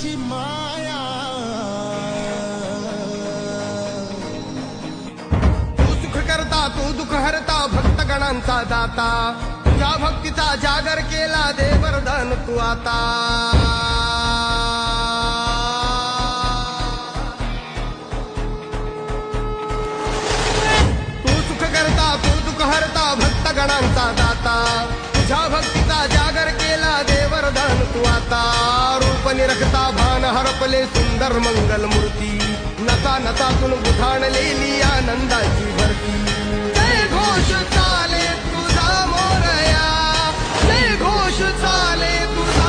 देवाची माया, तू सुख करता तू दुःख हरता भक्तगणांचा दाता, तुझ्या भक्तीचा जागर केला दे वरदान तू आता। तू सुख करता तू दुःख हरता भक्तगणांचा दाता, तुझ्या भक्तीचा जागर केला दे वरदान तू आता। रूप निरखता भान हरपले सुंदर मंगल मूर्ती, नसा नसातून बुधाणलेली आनंदाची भरती। जय घोष चाले तुझा मोरया, जय घोष चाले तुझा